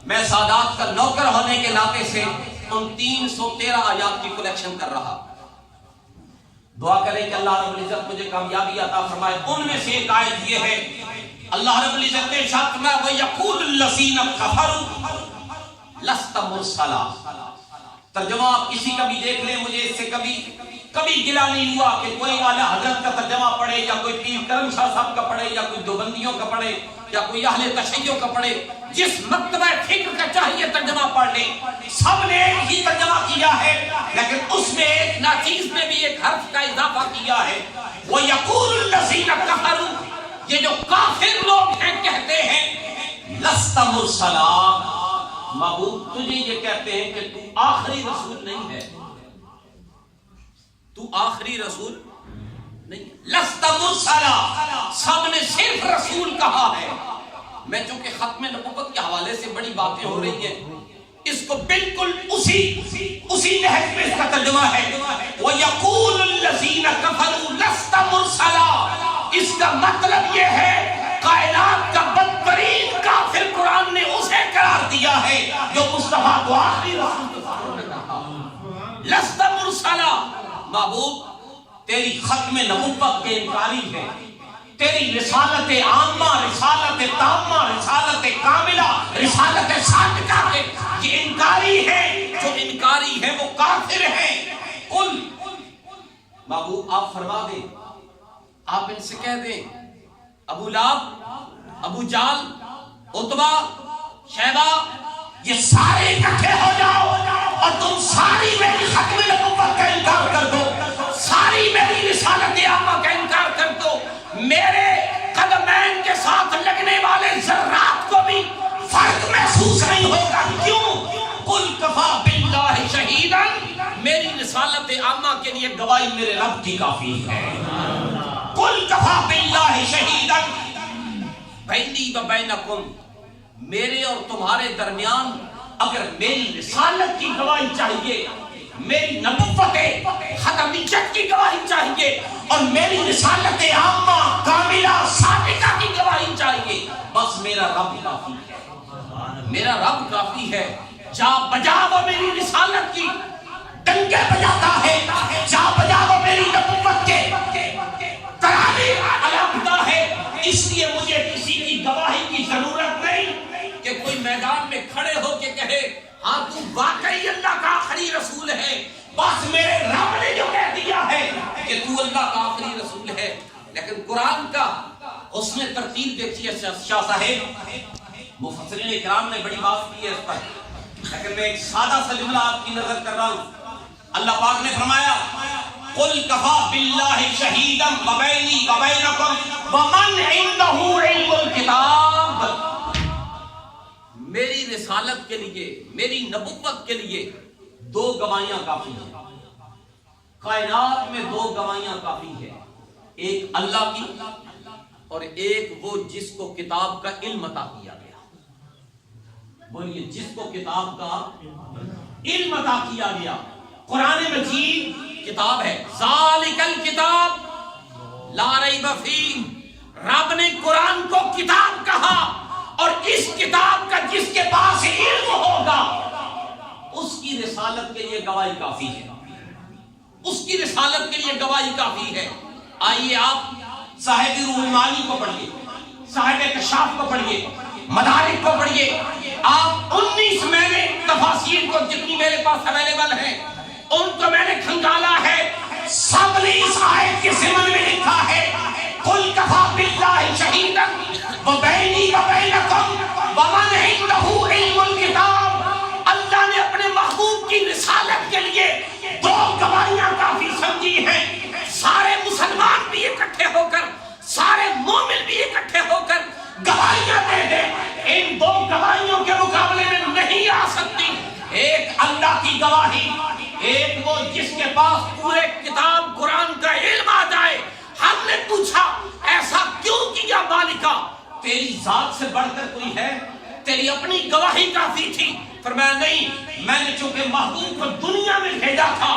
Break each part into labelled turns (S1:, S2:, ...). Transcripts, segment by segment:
S1: میں سادات کا نوکر ہونے کے ناطے سے ان 313 آیات کی کلیکشن کر رہا. دعا کریں کہ اللہ رب العزت مجھے کامیابی عطا فرمائے. ان میں سے ایک آیت یہ ہے، اللہ رب العزت نے ارشاد فرمایا وَيَقُولُ الَّذِينَ كَفَرُوا لَسْتَ مُرْسَلًا. ترجمہ آپ کسی کا بھی دیکھ لیں، مجھے اس سے کبھی گلا نہیں ہوا کہ کوئی والا حضرت کا ترجمہ پڑھے یا کوئی پیر کرم شاہ صاحب کا پڑھے یا کوئی دیوبندیوں کا پڑھے یا کوئی اہل تشیع کا پڑھے. جس مکتبہ فکر کا چاہیے ترجمہ پڑھ لیں، سب نے ایک ہی ترجمہ کیا ہے، لیکن اس میں ایک ناچیز میں بھی ایک حرف کا اضافہ کیا ہے. وَيَقُولُ الَّذِينَ كَفَرُوا، یہ جو کافر لوگ ہیں کہتے ہیں لست مرسلا، محبوب تجھے یہ کہتے ہیں کہ تو آخری رسول نہیں ہے، تو آخری رسول نہیں. لست مرسلا، سب نے صرف رسول کہا ہے. میں چونکہ ختم نبوت کے حوالے سے بڑی باتیں ہو رہی ہیں، اس کو بالکل اسی نہج میں اس کا ترجمہ ہے. وَيَقُولُ الَّذِينَ كَفَرُوا لَسْتَ مُرْسَلًا، اس کا مطلب یہ ہے کائنات کا بدترین کافر قرآن نے اسے قرار دیا ہے جو مصطفیٰ کو آخری رسول تصور میں کہا. لست مرسلا، محبوب تیری ختم نبوت کے انکاری ہے، تیری رسالت عامہ، رسالت تامہ، رسالت کاملہ، رسالت صادقہ کے یہ انکاری ہے. جو انکاری ہے وہ کافر ہے. قل، محبوب آپ فرما دیں، آپ ان سے کہہ دیں ابو لہب، ابو جہل، عتبہ، شیبہ، یہ سارے اکٹھے ہو جاؤ اور تم ساری میری ختم نبوت کا انکار کر دو، ساری میری رسالت عامہ کا انکار کر دو. میرے قدمین کے ساتھ لگنے والے ذرات کو بھی فرق محسوس نہیں ہوگا. کیوں؟ قل کفا باللہ شہیدا، میری رسالت عامہ کے لیے گواہی میرے رب کی کافی ہے. قل کفا باللہ شہیدا بینی و بینکم، میرے اور تمہارے درمیان اگر میری رسالت کی گواہی چاہیے، میری نبوت ختمیت کی گواہی چاہیے اور میری رسالت عامہ کاملہ صادقہ کی گواہی چاہیے، بس میرا رب کافی ہے. میرا رب کافی ہے. جا بجا وہ میری رسالت کی ڈنکے بجاتا ہے، جا بجا وہ میری نبوت کے ترانے علامتا ہے. اس لیے مجھے کسی کی گواہی کی ضرورت نہیں کہ کوئی میدان میں کھڑے ہو کے کہے ہاں تو واقعی اللہ کا آخری رسول ہے. بس میرے رب نے جو کہہ دیا ہے کہ تو اللہ کا آخری رسول ہے. لیکن قرآن کا حسن ترتیب دیکھیے شاہ صاحب، مفسرین اکرام نے بڑی بات کی ہے اس پر، لیکن میں ایک سادہ سا جملہ آپ کی نظر کر رہا ہوں. اللہ پاک نے فرمایا قل کفا باللہ شہیدا بینی و بینکم ومن عنده علم الکتاب. میری رسالت کے لیے، میری نبوت کے لیے دو گواہیاں کافی ہیں. کائنات میں دو گواہیاں کافی ہیں، ایک اللہ کی اور ایک وہ جس کو کتاب کا علم عطا کیا گیا. بولیے، جس کو کتاب کا علم عطا کیا گیا. قرآن مجید کتاب ہے، ذالک الکتاب لا ریب فیہ. رب نے قرآن کو کتاب کہا اور اس کتاب کا جس کے پاس علم ہوگا اس کی رسالت کے لیے گواہی کافی ہے. اس کی رسالت کے لیے گواہی کافی ہے. آئیے آپ صاحب روح المعانی کو پڑھیے، صاحب کشاف کو پڑھیے، مدارک کو پڑھیے. آپ 19 میں نے تفاسیر کو جتنی میرے پاس اویلیبل ہیں ان کو میں نے کھنگالا ہے. سب نے اس آیت کے ضمن میں لکھا ہے قل کفا باللہ شہیدا وبینی وبینکم ومن عنده علم الکتاب. اللہ نے اپنے محبوب کی رسالت کے لیے دو گواہیاں کافی سمجھی ہیں. سارے مسلمان بھی اکٹھے ہو کر، سارے مومن بھی اکٹھے ہو کر گواہیاں دے دیں، ان دو گواہیوں کے مقابلے میں نہیں آ سکتی. ایک اللہ کی گواہی، ایک وہ جس کے پاس پورے کتاب قرآن کا علم آ جائے. ہم نے پوچھا ایسا کیوں کیا مالکا؟ تیری ذات سے بڑھ کر کوئی ہے؟ تیری اپنی گواہی کافی تھی. فرمایا نہیں، میں نے چونکہ محبوب کو دنیا میں بھیجا تھا،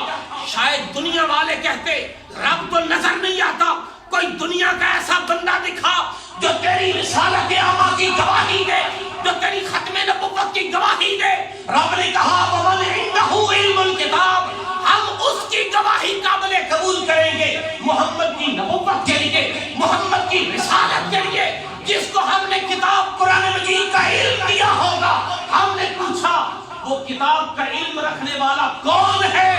S1: شاید دنیا والے کہتے رب تو نظر نہیں آتا، کوئی دنیا کا ایسا بندہ دکھا جو تیری رسالت عامہ کی گواہی دے، جو تیری ختم نبوت کی گواہی کا علم دیا ہوگا. ہم نے پوچھا وہ کتاب کا علم رکھنے والا کون ہے؟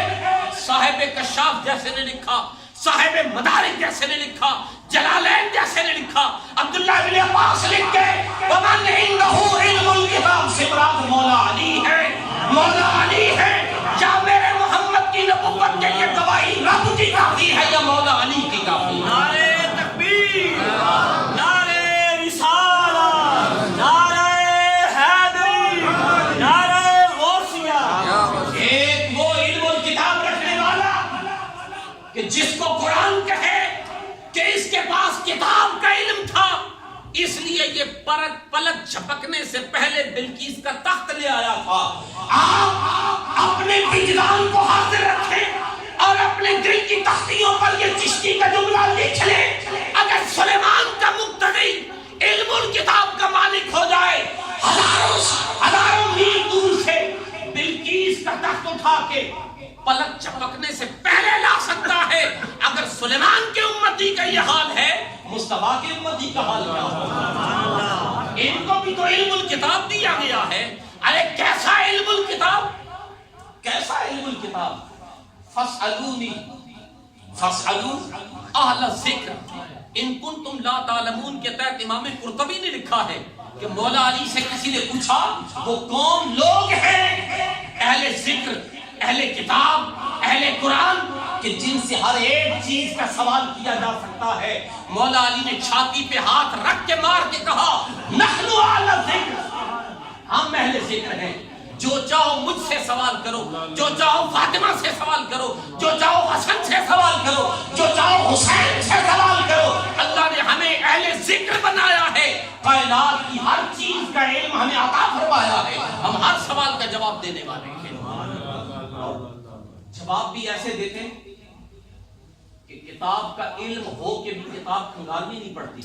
S1: صاحب کشاف جیسے نے لکھا, صاحب مدارک جیسے نے لکھا, جلالین جیسے نے لکھا, عبداللہ بن عباس لکھ کے ومن عنده علم الکتاب سے مراد مولا علی ہے. مولا علی ہے یا میرے محمد کی نبوت کے لیے گواہی رب کی کافی ہے یا مولا علی کی کافی ہے؟
S2: نعرہ تکبیر, نعرہ رسالہ, نعرہ حیدری, نعرہ غوثیہ.
S1: ایک وہ علم الکتاب رکھنے والا کہ جس کو قرآن کہے کہ اس کے پاس کتاب کا علم تھا, اس لیے یہ پلک جھپکنے سے پہلے بلقیس کا تخت لے آیا تھا. آپ اپنے وجدان کو حاضر رکھیں اور اپنے دل کی تختیوں پر یہ چشتی کا جملہ لکھ لیں, اگر سلیمان کا مقتدی علم الکتاب کا مالک ہو جائے, ہزاروں میل دور سے بلقیس کا تخت اٹھا کے پلک جھپکنے سے پہلے لا سکتا ہے. اگر سلیمان کے امتی کا یہ حال ہے, مصطفیٰ کے امتی کا حال کیا ہوگا؟ ان کو بھی تو علم الکتاب دیا گیا ہے. ارے کیسا علم الکتاب, کیسا علم الکتاب؟ فاسألونی فاسألوا اہل الذکر ان کنتم لا تعلمون کے تحت امام قرطبی نے لکھا ہے کہ مولا علی سے کسی نے پوچھا وہ کون لوگ ہیں اہل ذکر, اہل کتاب, اہل قرآن کہ جن سے ہر ایک چیز کا سوال کیا جا سکتا ہے. مولا علی نے چھاتی پہ ہاتھ رکھ کے مار کے کہا نحن اہل ذکر, ہم اہل ذکر ہیں. جو چاہو مجھ سے سوال کرو, جو چاہو فاطمہ سے سوال کرو, جو چاہو حسن سے سوال کرو, جو چاہو حسین سے سوال کرو. اللہ نے ہمیں اہل ذکر بنایا ہے, کائنات کی ہر چیز کا علم ہمیں عطا فرمایا ہے, ہم ہر سوال کا جواب دینے والے ہیں. جواب بھی ایسے دیتے ہیں کہ کتاب کا علم ہو کے بھی کتاب کھنگالنی نہیں پڑتی.